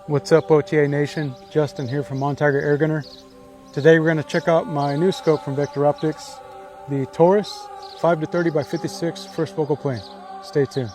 What's up, OTA Nation? Justin here from Tiger Air Gunner. Today we're going to check out my new scope from Vector Optics, the Taurus 5-30x56 first focal plane. Stay tuned.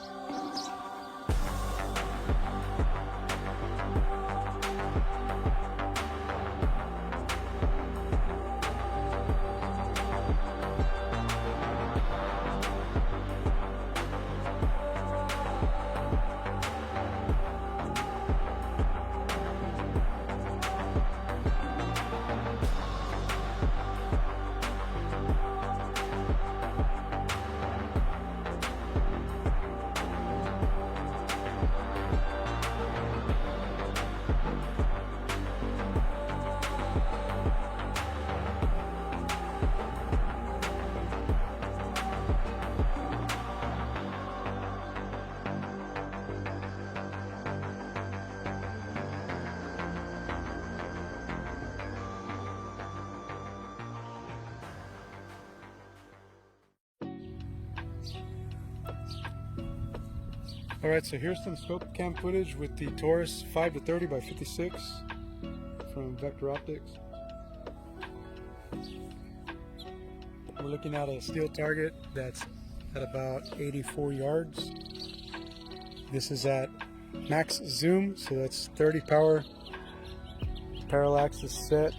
Alright, so here's some scope cam footage with the Taurus 5-30x56 from Vector Optics. We're looking at a steel target that's at about 84 yards. This is at max zoom, so that's 30 power. Parallax is set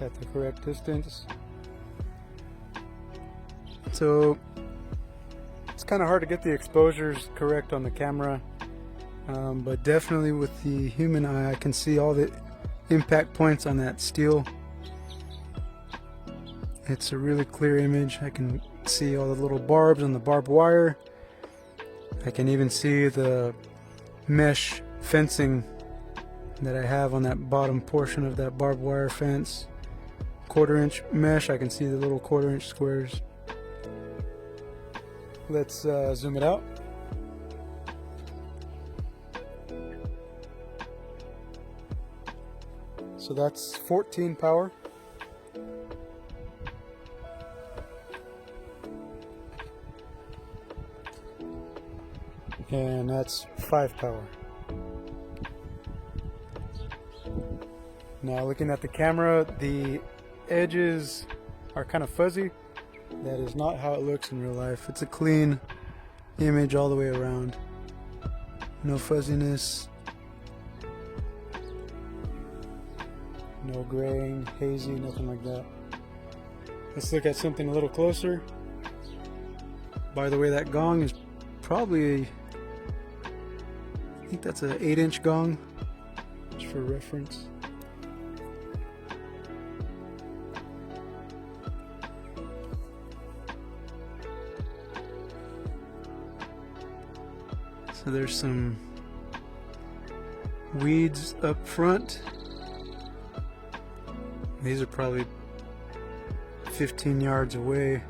at the correct distance. So it's kind of hard to get the exposures correct on the camera, but definitely with the human eye I can see all the impact points on that steel. It's a really clear image. I can see all the little barbs on the barbed wire. I can even see the mesh fencing that I have on that bottom portion of that barbed wire fence. 1/4 inch mesh, I can see the little 1/4 inch squares. Let's zoom it out. So that's 14 power. And that's 5 power. Now looking at the camera, the edges are kind of fuzzy. That is not how it looks in real life. It's a clean image all the way around. No fuzziness. No graying, hazy, nothing like that. Let's look at something a little closer. By the way, that gong is probably, I think that's an 8-inch gong, just for reference. So there's some weeds up front. These are probably 15 yards away.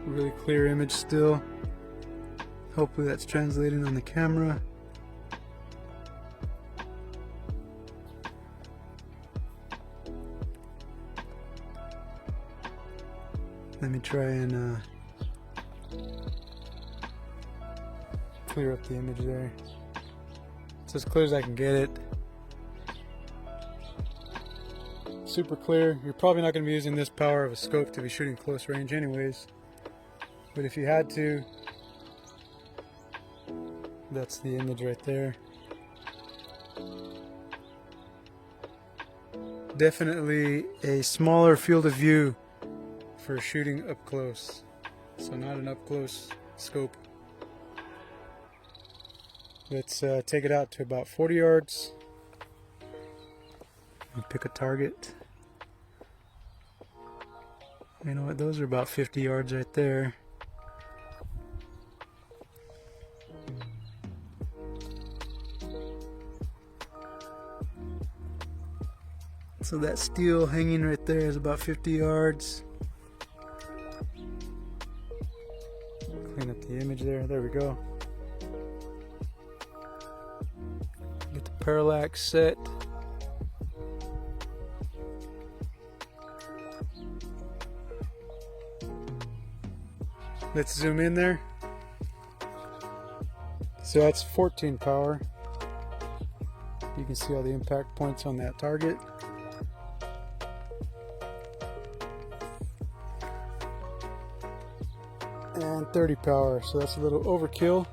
Really clear image still. Hopefully that's translating on the camera. Let me try and clear up the image there. It's as clear as I can get it. Super clear. You're probably not going to be using this power of a scope to be shooting close range anyways, but if you had to, that's the image right there. Definitely a smaller field of view for shooting up close, so not an up close scope. Let's take it out to about 40 yards and pick a target. You know what, those are about 50 yards right there. So that steel hanging right there is about 50 yards. Clean up the image there. There we go. Get the parallax set. Let's zoom in there. so that's 14 power. You can see all the impact points on that target. And 30 power, so that's a little overkill.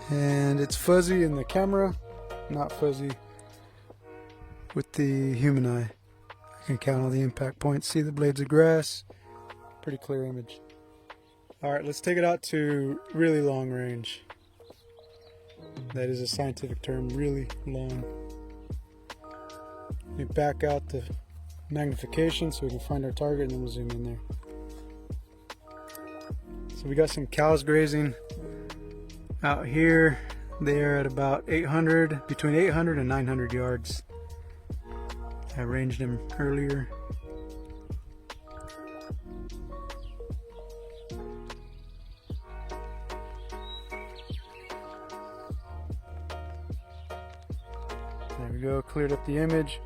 And it's fuzzy in the camera, not fuzzy with the human eye. I can count all the impact points, see the blades of grass. Pretty clear image. Alright, let's take it out to really long range. That is a scientific term, really long. Let me back out the magnification so we can find our target, and then we'll zoom in there. So we got some cows grazing out here. They're at about 800, between 800 and 900 yards. I ranged them earlier. There we go, cleared up the image.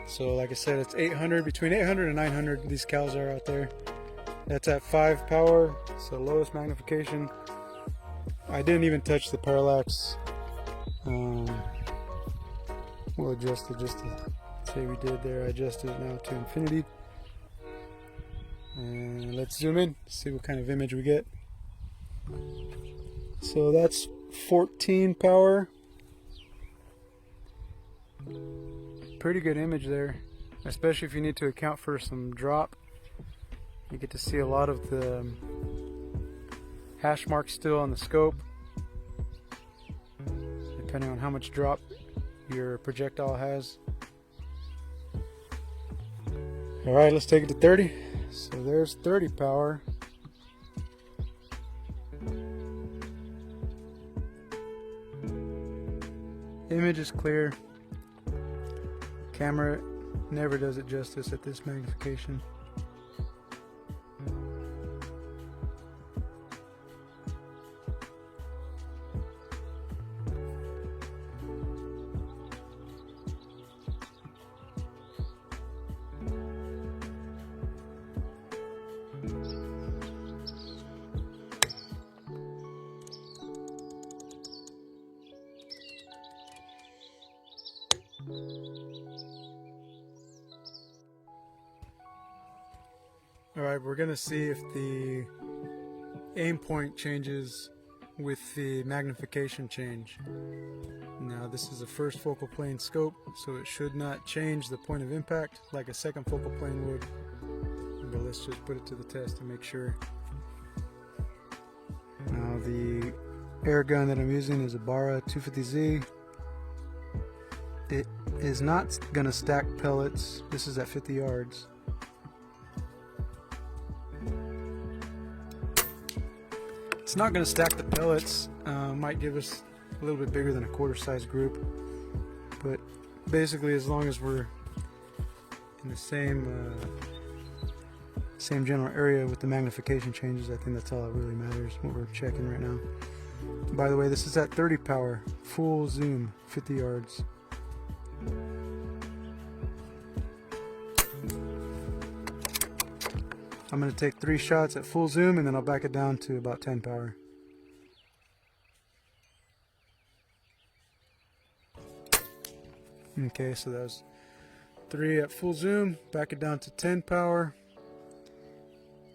So like I said, it's 800, between 800 and 900 these cows are out there. That's at 5 power, so lowest magnification. I didn't even touch the parallax. We'll adjust it just to say we did there. I adjusted it now to infinity. And let's zoom in, see what kind of image we get. So that's 14 power. Pretty good image there, especially if you need to account for some drop. You get to see a lot of the hash marks still on the scope, depending on how much drop your projectile has. Alright, let's take it to 30. So there's 30 power. Image is clear. Camera never does it justice at this magnification. Alright, we're going to see if the aim point changes with the magnification change. Now this is a first focal plane scope, so it should not change the point of impact like a second focal plane would. But let's just put it to the test to make sure. Now the air gun that I'm using is a Barra 250Z. It is not going to stack pellets. This is at 50 yards. It's not going to stack the pellets. Might give us a little bit bigger than a quarter size group, but basically as long as we're in the same general area with the magnification changes, I think that's all that really matters, what we're checking right now. By the way, this is at 30 power, full zoom, 50 yards. I'm going to take 3 shots at full zoom, and then I'll back it down to about 10 power. Okay, so that was 3 at full zoom, back it down to 10 power.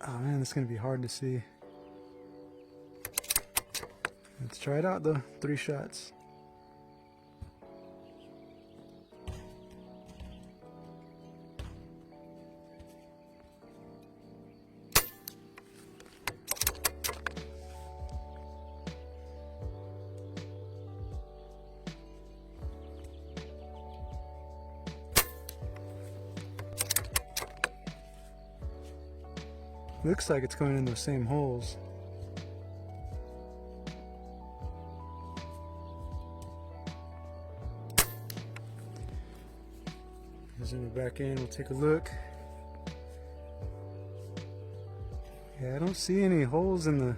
Oh man, that's going to be hard to see. Let's try it out though, 3 shots. Looks like it's going in those same holes. Zoom it back in, we'll take a look. Yeah, I don't see any holes in the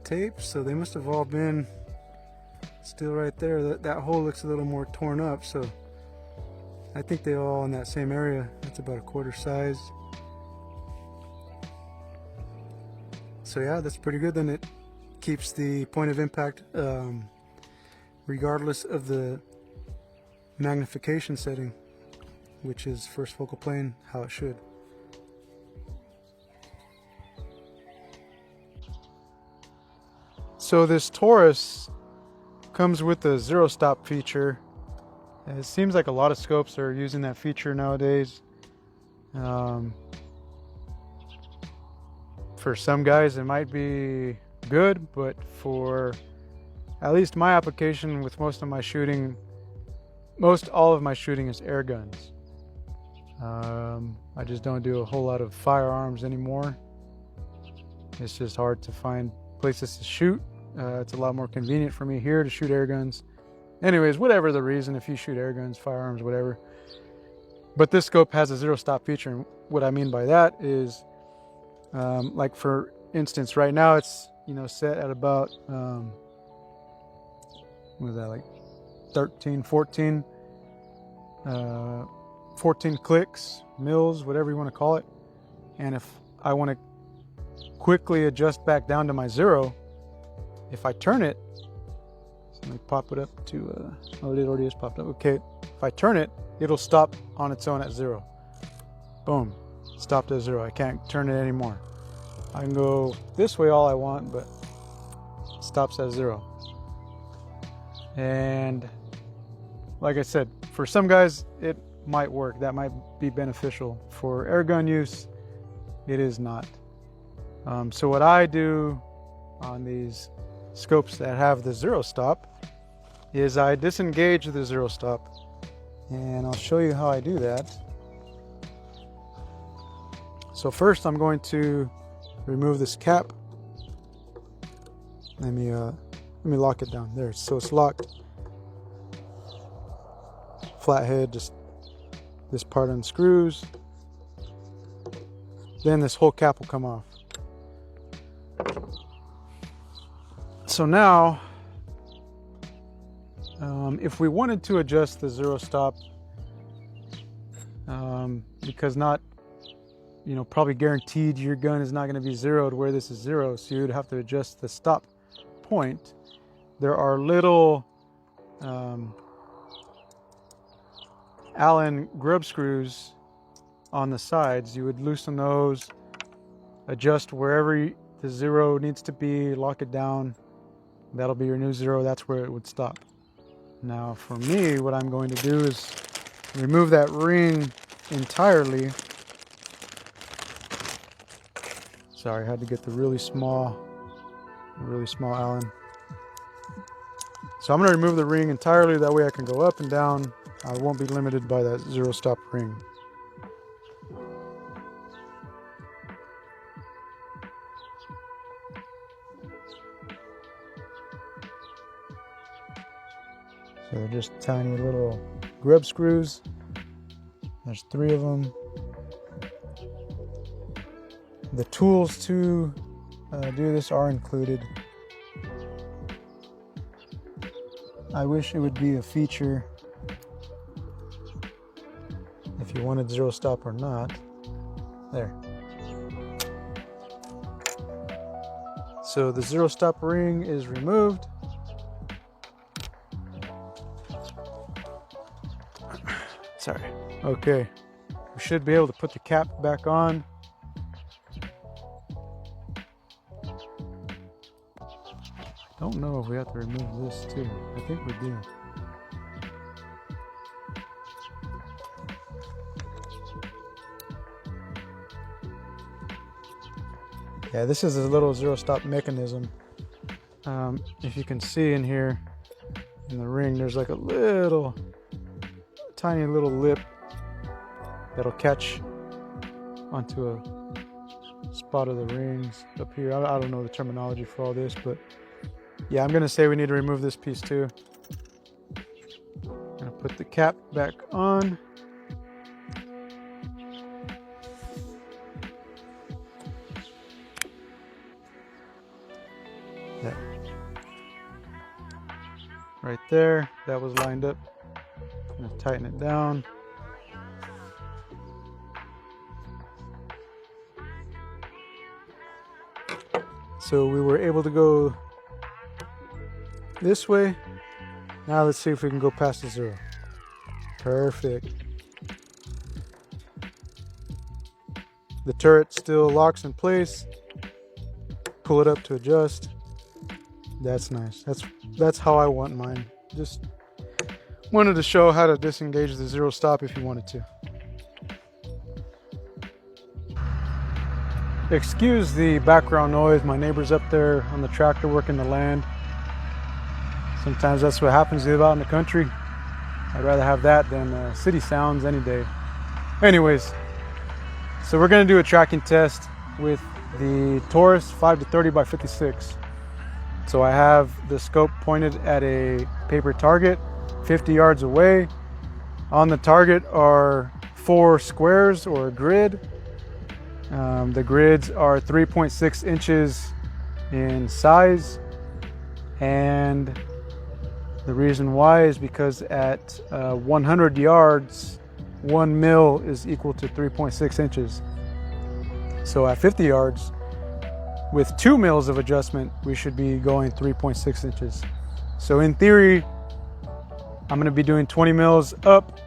tape, so they must have all been still right there. That hole looks a little more torn up, so I think they're all in that same area. That's about a quarter size. So yeah, that's pretty good. Then it keeps the point of impact regardless of the magnification setting, which is first focal plane, how it should. So this Taurus comes with the zero stop feature. It seems like a lot of scopes are using that feature nowadays. For some guys it might be good, but for at least my application with most all of my shooting is air guns. I just don't do a whole lot of firearms anymore. It's just hard to find places to shoot. It's a lot more convenient for me here to shoot air guns. Anyways, whatever the reason, if you shoot air guns, firearms, whatever. But this scope has a zero stop feature, and what I mean by that is, like for instance, right now it's set at about what is that, like 13, 14 clicks, mils, whatever you want to call it. And if I want to quickly adjust back down to my zero, if I turn it, let me pop it up to oh, it already is popped up. Okay, if I turn it, it'll stop on its own at zero. Boom, stopped at zero. I can't turn it anymore. I can go this way all I want, but it stops at zero. And like I said, for some guys it might work. That might be beneficial. For air gun use, it is not. So what I do on these scopes that have the zero stop is I disengage the zero stop, and I'll show you how I do that. So first I'm going to remove this cap. Let me lock it down there. So it's locked. Flathead, just this part unscrews. Then this whole cap will come off. So now, if we wanted to adjust the zero stop, because not, probably guaranteed your gun is not going to be zeroed where this is zero, so you'd have to adjust the stop point. There are little Allen grub screws on the sides. You would loosen those, adjust wherever the zero needs to be, lock it down. That'll be your new zero. That's where it would stop. Now for me, what I'm going to do is remove that ring entirely. Sorry, I had to get the really small Allen. So I'm going to remove the ring entirely. That way I can go up and down. I won't be limited by that zero stop ring. So they're just tiny little grub screws. There's 3 of them. The tools to do this are included. I wish it would be a feature if you wanted zero stop or not. There. So the zero stop ring is removed. Sorry. Okay. We should be able to put the cap back on. I don't know if we have to remove this too. I think we do. Yeah, this is a little zero stop mechanism. If you can see in here in the ring, there's like a tiny little lip that'll catch onto a spot of the rings up here. I don't know the terminology for all this, but yeah, I'm gonna say we need to remove this piece too. I'm gonna put the cap back on. There. Right there, that was lined up. I'm gonna tighten it down. So we were able to go this way. Now let's see if we can go past the 0. Perfect. The turret still locks in place. Pull it up to adjust. That's nice. That's how I want mine. Just wanted to show how to disengage the 0 stop if you wanted to. Excuse the background noise. My neighbor's up there on the tractor working the land. Sometimes that's what happens. You live out in the country. I'd rather have that than city sounds any day. Anyways, so we're going to do a tracking test with the Taurus 5-30x56. So I have the scope pointed at a paper target 50 yards away. On the target are 4 squares or a grid. The grids are 3.6 inches in size, and the reason why is because at 100 yards, 1 mil is equal to 3.6 inches. So at 50 yards, with 2 mils of adjustment, we should be going 3.6 inches. So in theory, I'm going to be doing 20 mils up,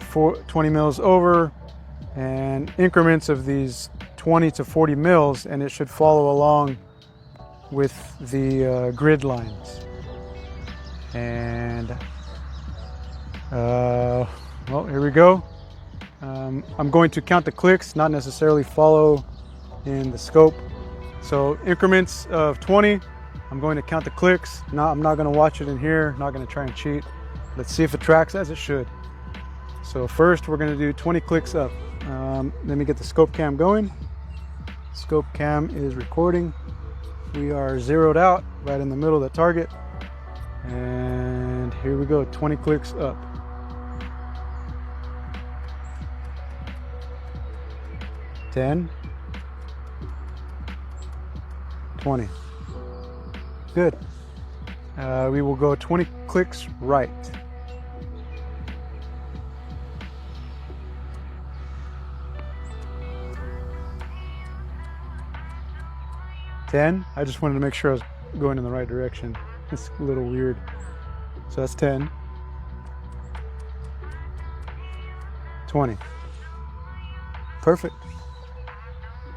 20 mils over, and increments of these 20 to 40 mils, and it should follow along with the grid lines. And well, here we go. I'm going to count the clicks, not necessarily follow in the scope. So increments of 20, I'm going to count the clicks. I'm not going to watch it in here, not going to try and cheat. Let's see if it tracks as it should. So first we're going to do 20 clicks up. Let me get the scope cam going. Scope cam is recording. We are zeroed out right in the middle of the target. And here we go, 20 clicks up. Ten, 20. Good. We will go 20 clicks right. 10. I just wanted to make sure I was going in the right direction. It's a little weird. So that's 10. 20. Perfect.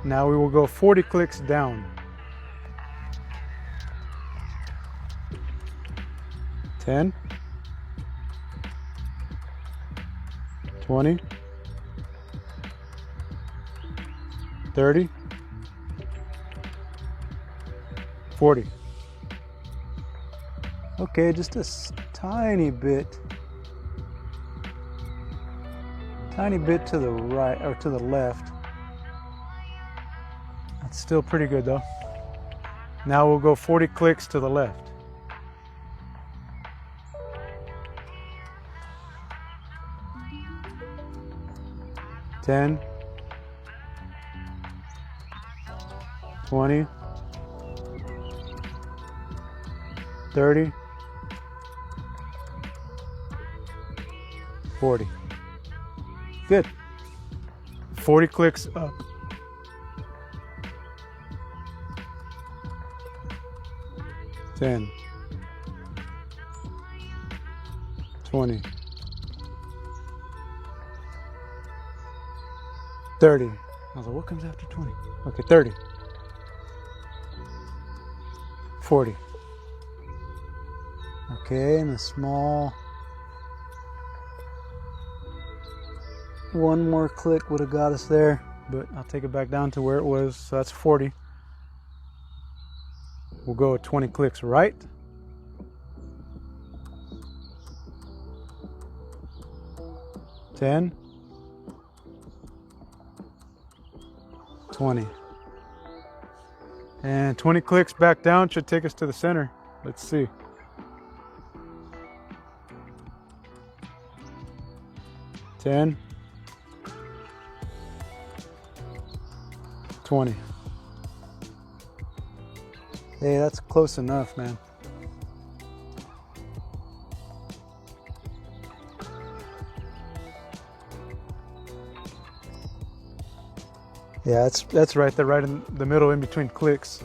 Now we will go 40 clicks down. 10. 20. 30. 40. Okay, just a tiny bit to the right or to the left. That's still pretty good though. Now we'll go 40 clicks to the left. 10, 20, 30, 40. Good. 40 clicks up. Ten, 20, 30. I was like, what comes after 20? Okay, 30, 40. Okay, and a small one more click would have got us there, but I'll take it back down to where it was. So that's 40. We'll go 20 clicks right. 10, 20. And 20 clicks back down should take us to the center. Let's see. 10, 20. Hey, that's close enough, man. Yeah, that's right there, right in the middle, in between clicks.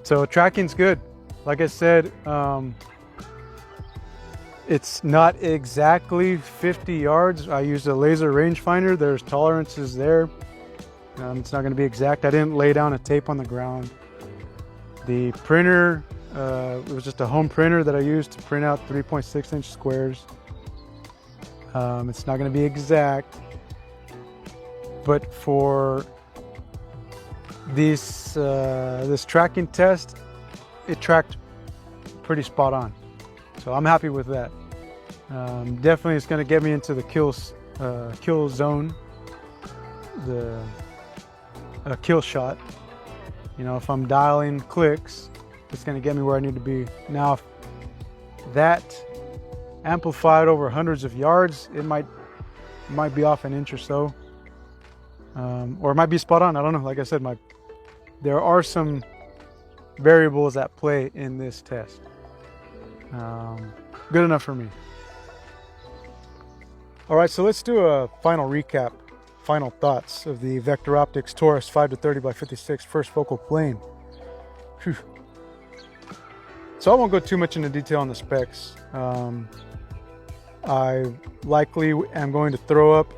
So tracking's good. Like I said, it's not exactly 50 yards. I used a laser rangefinder. There's tolerances there. It's not going to be exact. I didn't lay down a tape on the ground. The printer, it was just a home printer that I used to print out 3.6-inch squares. It's not going to be exact, but for this tracking test, it tracked pretty spot on. So I'm happy with that. Definitely it's going to get me into the kill zone, the kill shot. You know, if I'm dialing clicks, it's going to get me where I need to be. Now, if that amplified over hundreds of yards, it might be off an inch or so, or it might be spot on. I don't know. Like I said, there are some variables at play in this test. Good enough for me. All right, so let's do a final recap, final thoughts of the Vector Optics Taurus 5-30x56 first focal plane. Whew. So I won't go too much into detail on the specs. I likely am going to throw up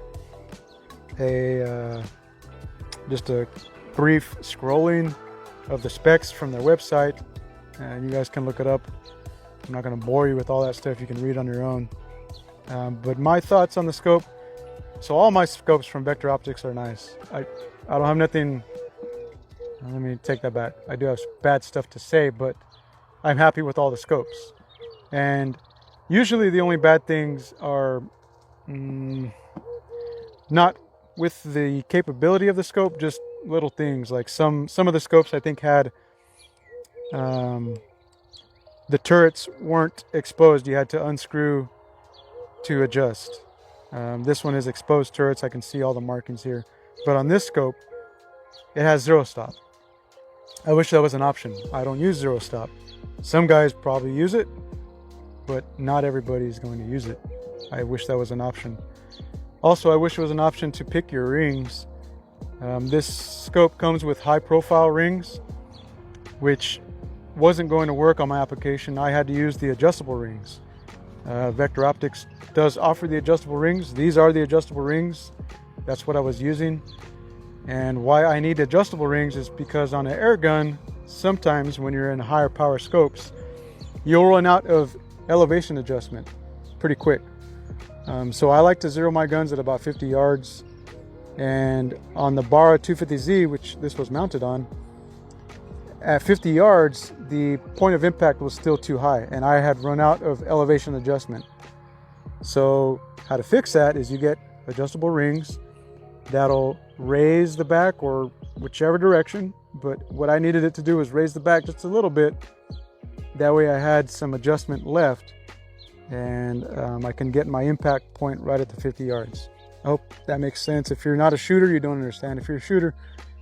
just a brief scrolling of the specs from their website, and you guys can look it up. I'm not going to bore you with all that stuff. You can read on your own. But my thoughts on the scope. So all my scopes from Vector Optics are nice. I don't have nothing. Let me take that back. I do have bad stuff to say, but I'm happy with all the scopes. And usually the only bad things are not with the capability of the scope, just little things like some of the scopes I think had the turrets weren't exposed. You had to unscrew to adjust. This one is exposed turrets. I can see all the markings here. But on this scope, it has zero stop. I wish that was an option. I don't use zero stop. Some guys probably use it, but not everybody's going to use it. I wish that was an option. Also, I wish it was an option to pick your rings. This scope comes with high profile rings, which wasn't going to work on my application. I had to use the adjustable rings. Vector Optics does offer the adjustable rings. These are the adjustable rings. That's what I was using. And why I need adjustable rings is because on an air gun, sometimes when you're in higher power scopes, you'll run out of elevation adjustment pretty quick. So I like to zero my guns at about 50 yards. And on the Barra 250Z, which this was mounted on, at 50 yards, the point of impact was still too high, and I had run out of elevation adjustment. So how to fix that is you get adjustable rings that'll raise the back or whichever direction, but what I needed it to do was raise the back just a little bit. That way I had some adjustment left, and I can get my impact point right at the 50 yards. I hope that makes sense. If you're not a shooter, you don't understand. If you're a shooter,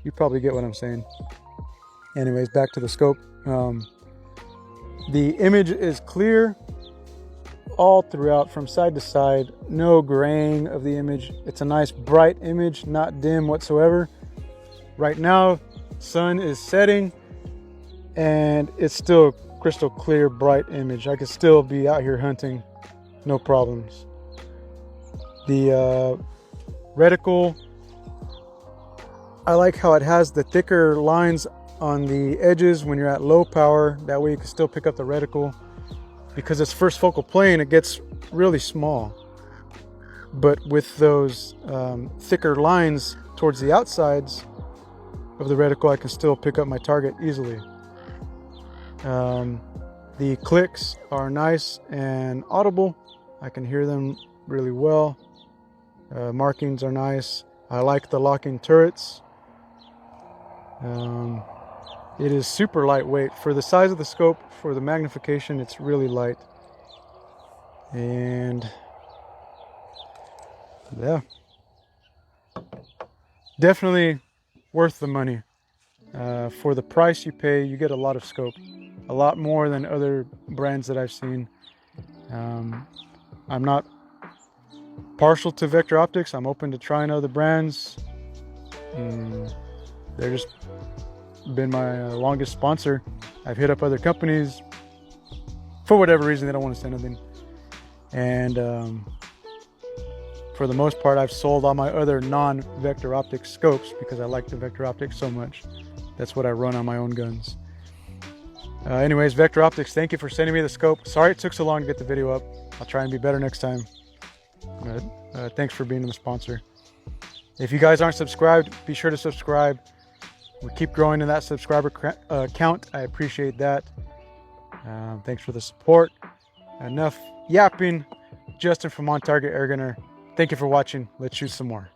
you probably get what I'm saying. Anyways, back to the scope. The image is clear all throughout, from side to side. No graying of the image. It's a nice bright image, not dim whatsoever. Right now, sun is setting, and it's still a crystal clear, bright image. I could still be out here hunting, no problems. The reticle, I like how it has the thicker lines on the edges when you're at low power. That way you can still pick up the reticle. Because it's first focal plane, it gets really small. But with those thicker lines towards the outsides of the reticle, I can still pick up my target easily. The clicks are nice and audible. I can hear them really well. Markings are nice. I like the locking turrets. It is super lightweight. For the size of the scope, for the magnification, it's really light. And yeah, definitely worth the money. For the price you pay, you get a lot of scope. A lot more than other brands that I've seen. I'm not partial to Vector Optics. I'm open to trying other brands. They're just been my longest sponsor I've hit up other companies. For whatever reason, they don't want to send anything. And for the most part, I've sold all my other non-Vector Optics scopes because I like the Vector Optics so much. That's what I run on my own guns. Anyways, Vector Optics, thank you for sending me the scope. Sorry it took so long to get the video up. I'll try and be better next time. Thanks for being the sponsor. If you guys aren't subscribed, be sure to subscribe. We keep growing in that subscriber count. I appreciate that. Thanks for the support. Enough yapping. Justin from On Target Air Gunner. Thank you for watching. Let's shoot some more.